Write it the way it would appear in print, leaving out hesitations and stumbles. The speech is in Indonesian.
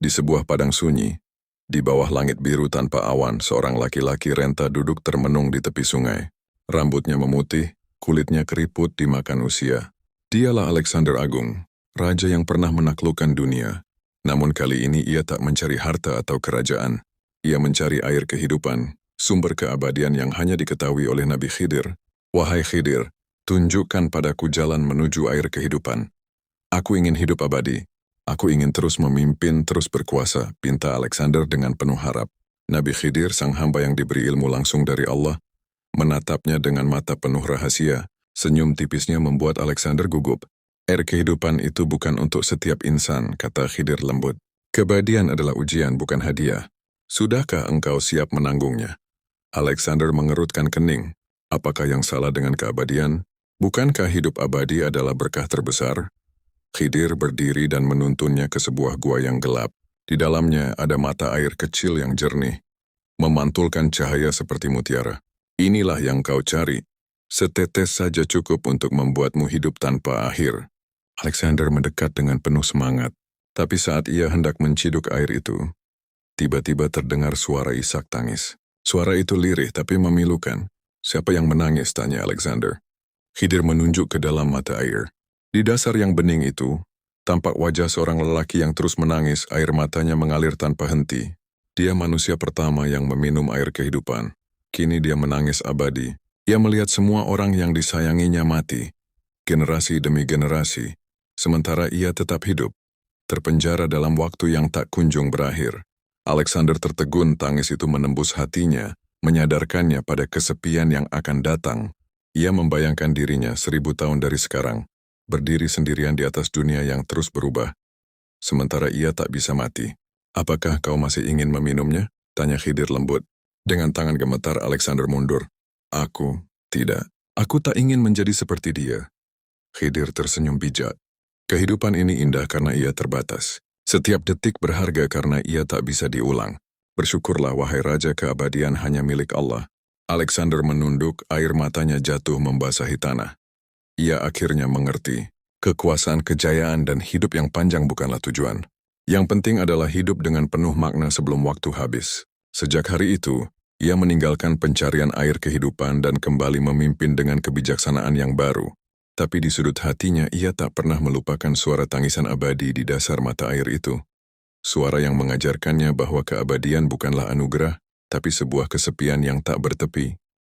Di sebuah padang sunyi, di bawah langit biru tanpa awan, seorang laki-laki renta duduk termenung di tepi sungai. Rambutnya memutih, kulitnya keriput dimakan usia. Dialah Alexander Agung, raja yang pernah menaklukkan dunia. Namun kali ini ia tak mencari harta atau kerajaan. Ia mencari air kehidupan, sumber keabadian yang hanya diketahui oleh Nabi Khidir. Wahai Khidir, tunjukkan padaku jalan menuju air kehidupan. Aku ingin hidup abadi. Aku ingin terus memimpin, terus berkuasa, pinta Alexander dengan penuh harap. Nabi Khidir, sang hamba yang diberi ilmu langsung dari Allah, menatapnya dengan mata penuh rahasia. Senyum tipisnya membuat Alexander gugup. Air kehidupan itu bukan untuk setiap insan, kata Khidir lembut. Keabadian adalah ujian, bukan hadiah. Sudahkah engkau siap menanggungnya? Alexander mengerutkan kening. Apakah yang salah dengan keabadian? Bukankah hidup abadi adalah berkah terbesar? Khidir berdiri dan menuntunnya ke sebuah gua yang gelap. Di dalamnya ada mata air kecil yang jernih, memantulkan cahaya seperti mutiara. Inilah yang kau cari. Setetes saja cukup untuk membuatmu hidup tanpa akhir. Alexander mendekat dengan penuh semangat. Tapi saat ia hendak menciduk air itu, tiba-tiba terdengar suara isak tangis. Suara itu lirih tapi memilukan. Siapa yang menangis, tanya Alexander. Khidir menunjuk ke dalam mata air. Di dasar yang bening itu, tampak wajah seorang lelaki yang terus menangis, air matanya mengalir tanpa henti. Dia manusia pertama yang meminum air kehidupan. Kini dia menangis abadi. Ia melihat semua orang yang disayanginya mati, generasi demi generasi, sementara ia tetap hidup, terpenjara dalam waktu yang tak kunjung berakhir. Alexander tertegun, tangis itu menembus hatinya, menyadarkannya pada kesepian yang akan datang. Ia membayangkan dirinya 1000 tahun dari sekarang, berdiri sendirian di atas dunia yang terus berubah. Sementara ia tak bisa mati. Apakah kau masih ingin meminumnya? Tanya Khidir lembut. Dengan tangan gemetar Alexander mundur. Aku, tidak. Aku tak ingin menjadi seperti dia. Khidir tersenyum bijak. Kehidupan ini indah karena ia terbatas. Setiap detik berharga karena ia tak bisa diulang. Bersyukurlah wahai Raja, keabadian hanya milik Allah. Alexander menunduk, air matanya jatuh membasahi tanah. Ia akhirnya mengerti, kekuasaan, kejayaan, dan hidup yang panjang bukanlah tujuan. Yang penting adalah hidup dengan penuh makna sebelum waktu habis. Sejak hari itu, ia meninggalkan pencarian air kehidupan dan kembali memimpin dengan kebijaksanaan yang baru. Tapi di sudut hatinya ia tak pernah melupakan suara tangisan abadi di dasar mata air itu. Suara yang mengajarkannya bahwa keabadian bukanlah anugerah, tapi sebuah kesepian yang tak bertepi.